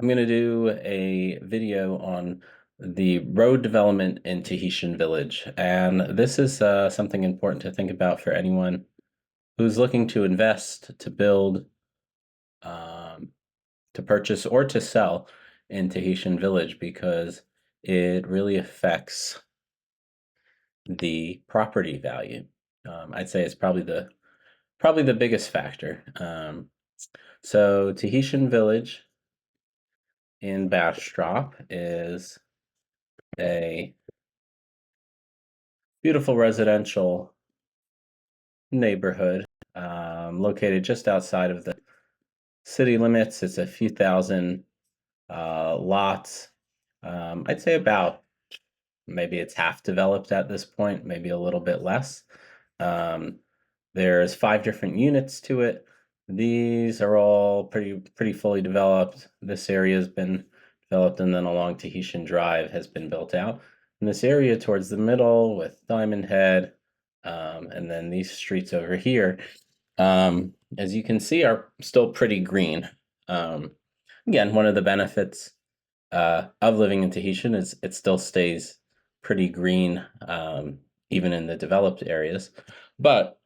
I'm going to do a video on the road development in Tahitian Village. And this is something important to think about for anyone who's looking to invest, to build, um, to purchase, or to sell in Tahitian Village because it really affects the property value. I'd say it's probably the biggest factor. So Tahitian Village in Bastrop is a beautiful residential neighborhood located just outside of the city limits. It's a few thousand lots. I'd say about maybe it's half developed at this point, maybe a little bit less. Um, there's 5 different units to it. These are all pretty fully developed. This area has been developed, and then along Tahitian Drive has been built out. And this area towards the middle with Diamond Head, and then these streets over here, as you can see, are still pretty green. Um, Again, one of the benefits of living in Tahitian is it still stays pretty green, even in the developed areas. But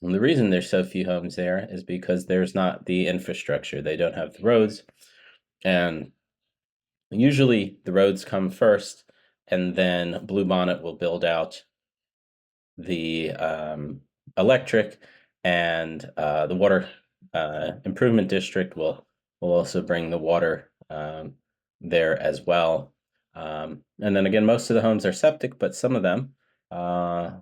the reason there's so few homes there is because there's not the infrastructure. They don't have the roads, and usually the roads come first, and then Bluebonnet will build out the electric, and the water improvement district will also bring the water there as well. And then again, most of the homes are septic, but some of them,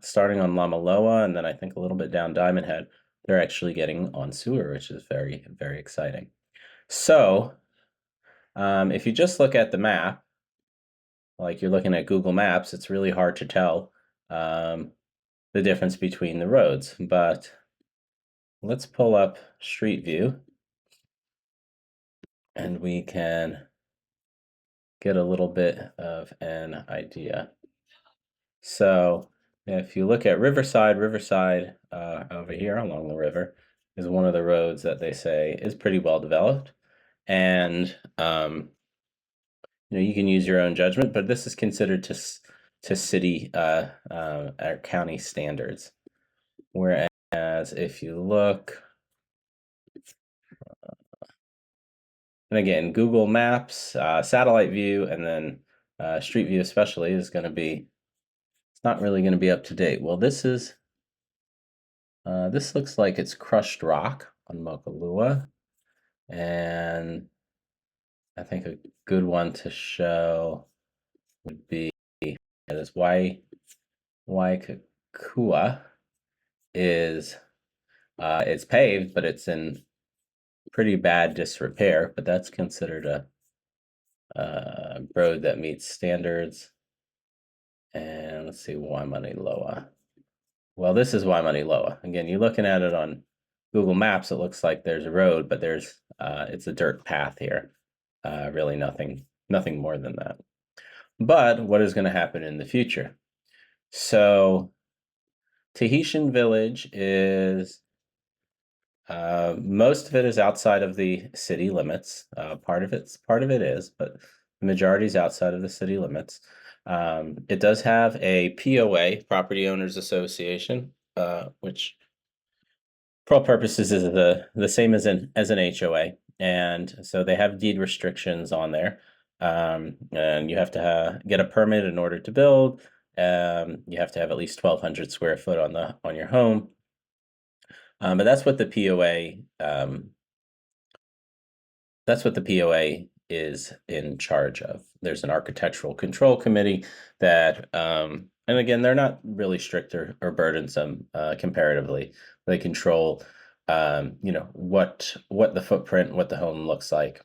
starting on Lamaloa and then I think a little bit down Diamond Head, they're actually getting on sewer, which is very, very exciting. So if you just look at the map, like you're looking at Google Maps, it's really hard to tell the difference between the roads. But let's pull up Street View and we can get a little bit of an idea. So if you look at Riverside, over here along the river is one of the roads that they say is pretty well developed. And you can use your own judgment, but this is considered to city or county standards. Whereas if you look, and again, Google Maps, satellite view, and then Street View especially is going to be, it's not really going to be up to date. Well, this looks like it's crushed rock on Mokalua, and I think a good one to show would be this Waikakua is it's paved, but it's in pretty bad disrepair, but that's considered a road that meets standards. And let's see, Waimaniloa. Well, this is Waimaniloa. Again, you're looking at it on Google Maps, it looks like there's a road, but it's a dirt path here. Really nothing more than that. But what is going to happen in the future? So Tahitian Village is most of it is outside of the city limits. Part of it is, but the majority is outside of the city limits. It does have a POA, Property Owners Association, which for all purposes is the same as an HOA, and so they have deed restrictions on there, and you have to get a permit in order to build. You have to have at least 1,200 square foot on your home. But that's what the POA is in charge of. There's an architectural control committee that, and again, they're not really strict or burdensome comparatively. They control, what the footprint, what the home looks like.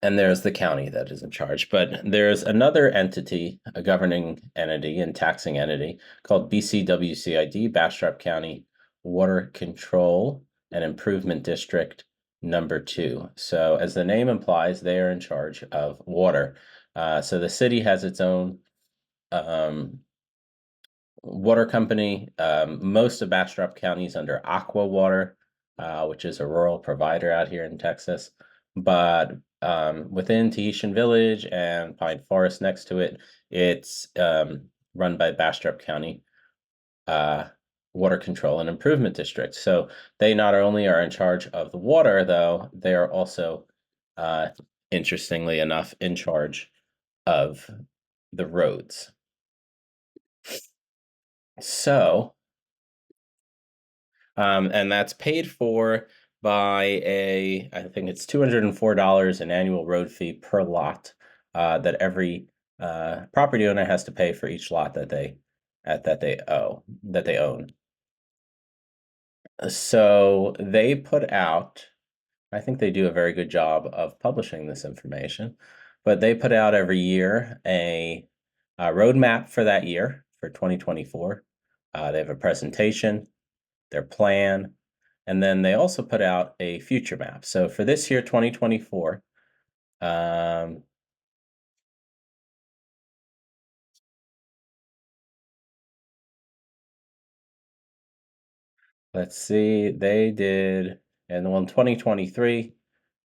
And there's the county that is in charge. But there's another entity, a governing entity and taxing entity called BCWCID, Bastrop County Water Control and Improvement District number 2. So as the name implies, they are in charge of water. So the city has its own water company. Most of Bastrop County is under Aqua Water, which is a rural provider out here in Texas. but within Tahitian Village and Pine Forest next to it, it's run by Bastrop County uh, Water Control and Improvement District. So they not only are in charge of the water, though, they are also, uh, interestingly enough, in charge of the roads. So, and that's paid for by I think it's $204 an annual road fee per lot that every property owner has to pay for each lot that they own. So they put out, I think they do a very good job of publishing this information, but they put out every year a roadmap for that year for 2024. They have a presentation, their plan, and then they also put out a future map. So for this year, 2024, um, let's see, they did, and well, in 2023,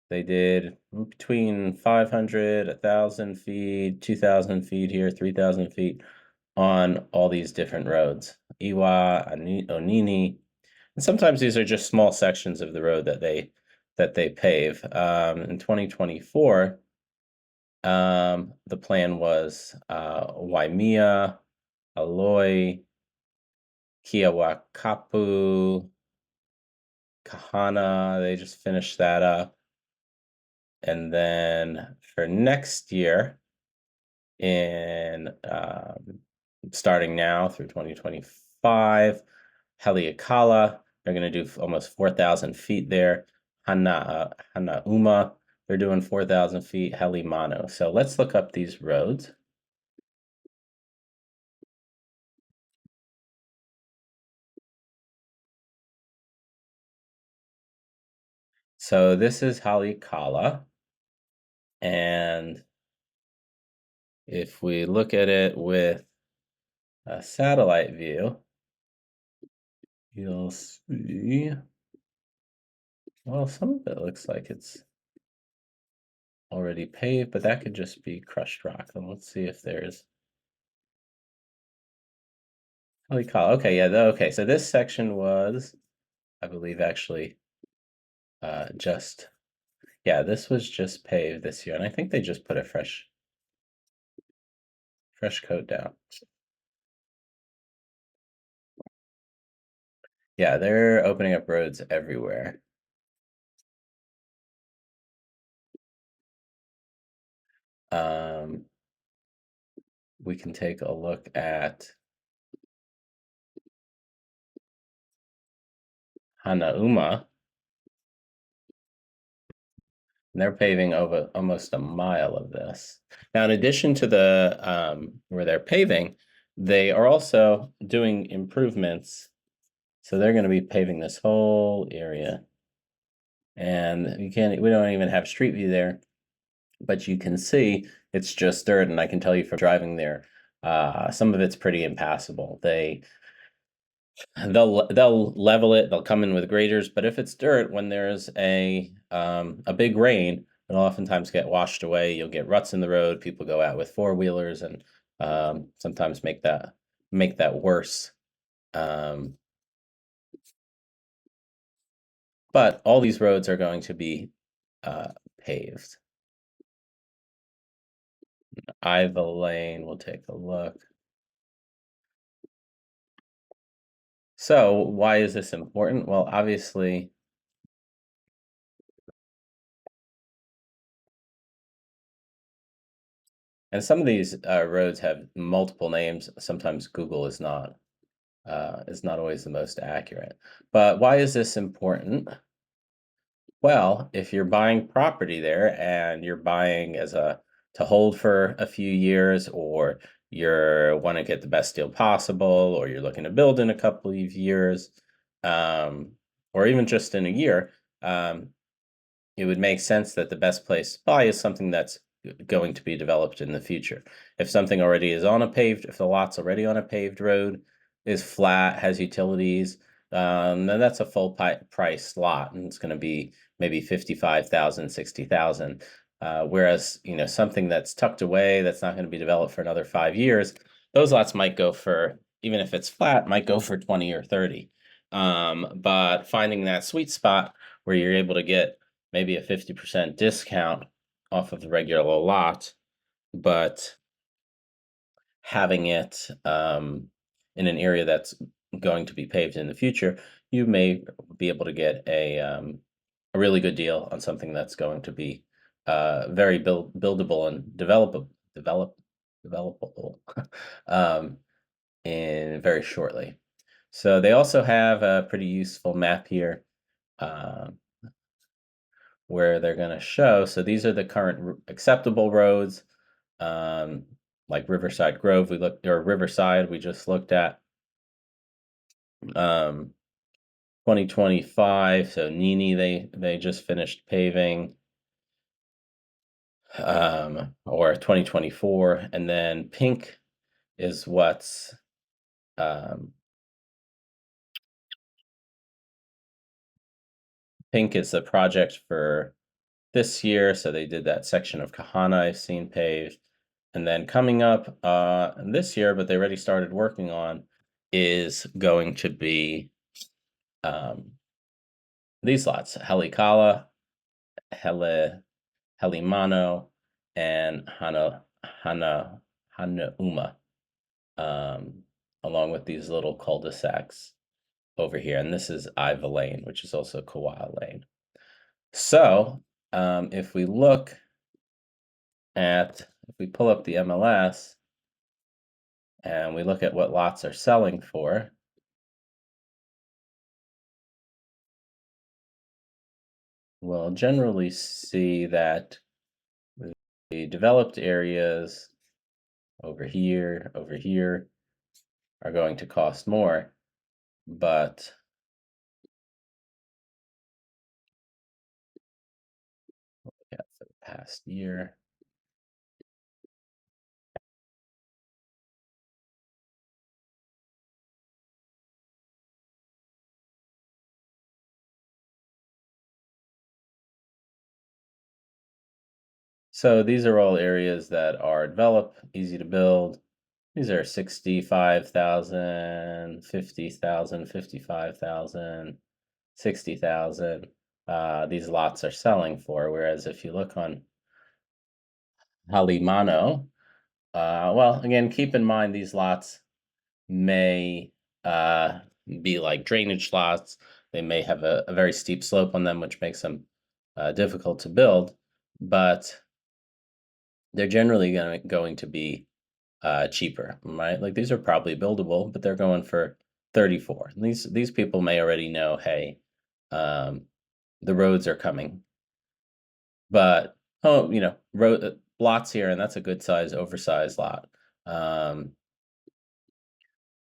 they did between 500, 1,000 feet, 2,000 feet here, 3,000 feet on all these different roads, Iwa, Onini, and sometimes these are just small sections of the road that they pave. In 2024, the plan was Waimea, Aloy, Kiawakapu, Kahana. They just finished that up. And then for next year, in starting now through 2025, Haleakala, they're going to do almost 4,000 feet there. Hanauma, they're doing 4,000 feet. Halimano. So let's look up these roads. So this is Haleakala. And if we look at it with a satellite view, you'll see, well, some of it looks like it's already paved, but that could just be crushed rock. And let's see if there's Haleakala. Okay, yeah, okay. So this section was, I believe, actually just, yeah, this was just paved this year. And I think they just put a fresh coat down. Yeah, they're opening up roads everywhere. We can take a look at Hanauma. And they're paving over almost a mile of this. Now, in addition to the where they're paving, they are also doing improvements. So they're going to be paving this whole area. And we don't even have street view there, but you can see it's just dirt. And I can tell you from driving there, some of it's pretty impassable. They'll level it. They'll come in with graders, but if it's dirt, when there's a big rain, it'll oftentimes get washed away. You'll get ruts in the road. People go out with four-wheelers and sometimes make that worse. But all these roads are going to be paved. Iva Lane, we'll take a look. So why is this important? Well, obviously, and some of these roads have multiple names. Sometimes Google is not always the most accurate. But why is this important? Well, if you're buying property there and you're buying to hold for a few years, or you're want to get the best deal possible, or you're looking to build in a couple of years, or even just in a year, it would make sense that the best place to buy is something that's going to be developed in the future. If something already is on a paved, if the lot's already on a paved road, is flat, has utilities, then that's a full price lot, and it's going to be maybe 55,000, 60,000. Whereas, something that's tucked away, that's not going to be developed for another 5 years, those lots might go for, even if it's flat, might go for 20 or 30. But finding that sweet spot where you're able to get maybe a 50% discount off of the regular lot, but having it in an area that's going to be paved in the future, you may be able to get a really good deal on something that's going to be very buildable and developable um, in very shortly. So they also have a pretty useful map here uh, where they're going to show. So these are the current acceptable roads, um, like Riverside Grove. Or Riverside. We just looked at 2025. So Nini, they just finished paving, or 2024, and then pink is what's um, pink is the project for this year. So they did that section of Kahana I've seen paved. And then coming up this year, but they already started working on, is going to be um, these lots: Helikala, Hele, Helimano, and Hanauma, um, along with these little cul-de-sacs over here. And this is Iva Lane, which is also Kauai Lane. So if we pull up the MLS and we look at what lots are selling for, we'll generally see that the developed areas over here are going to cost more, but for the past year, so these are all areas that are developed, easy to build. These are 65,000, 50,000, 55,000, 60,000. These lots are selling for, whereas if you look on Halimano, well, again, keep in mind these lots may uh, be like drainage lots. They may have a very steep slope on them, which makes them difficult to build, but they're generally going to be cheaper, right? Like these are probably buildable, but they're going for 34. And these people may already know, hey, um, the roads are coming, but road lots here, and that's a good size, oversized lot.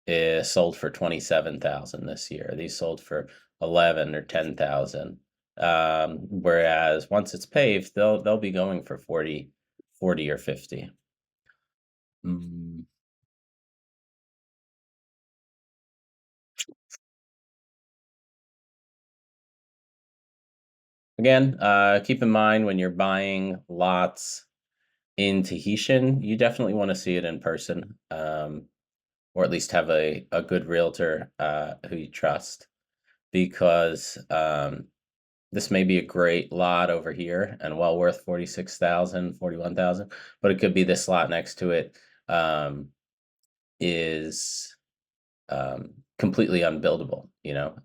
Is sold for 27,000 this year. These sold for 11 or 10,000. Whereas once it's paved, they'll be going for 40 or 50. Mm. Again, keep in mind when you're buying lots in Tahitian, you definitely want to see it in person, or at least have a good realtor who you trust, because this may be a great lot over here and well worth 46,000, 41,000, but it could be this lot next to it is completely unbuildable,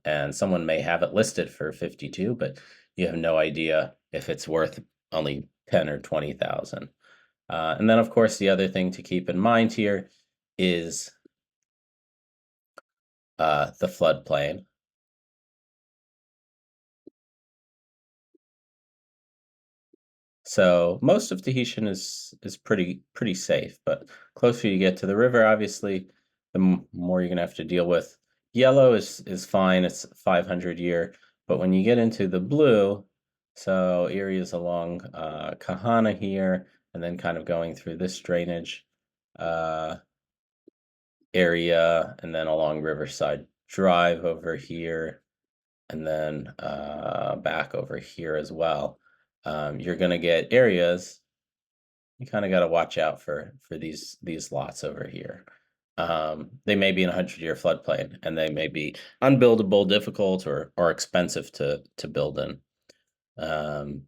and someone may have it listed for 52, but you have no idea if it's worth only 10 or 20,000. And then, of course, the other thing to keep in mind here is the floodplain. So most of Tahitian is pretty safe, but closer you get to the river, obviously, the more you're gonna have to deal with. Yellow is fine; it's 500 year, but when you get into the blue, so areas along Kahana here, and then kind of going through this drainage uh, area, and then along Riverside drive over here and then back over here as well. You're going to get areas you kind of got to watch out for these lots over here. They may be in a 100-year floodplain, and they may be unbuildable, difficult, or expensive to build in. And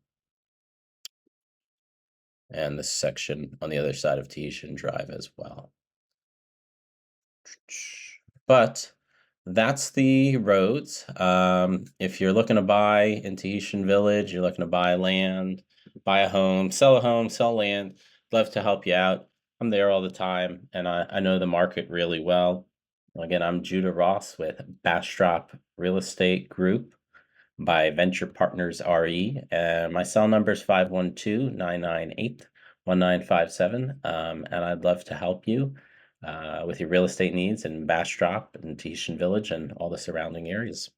this section on the other side of Tahitian Drive as well. But that's the roads. If you're looking to buy in Tahitian Village, you're looking to buy land, buy a home, sell land, love to help you out. I'm there all the time, and I know the market really well. Again, I'm Judah Ross with Bastrop Real Estate Group by Venture Partners RE. And my cell number is 512-998-1957. And I'd love to help you with your real estate needs in Bastrop and Tahitian Village and all the surrounding areas.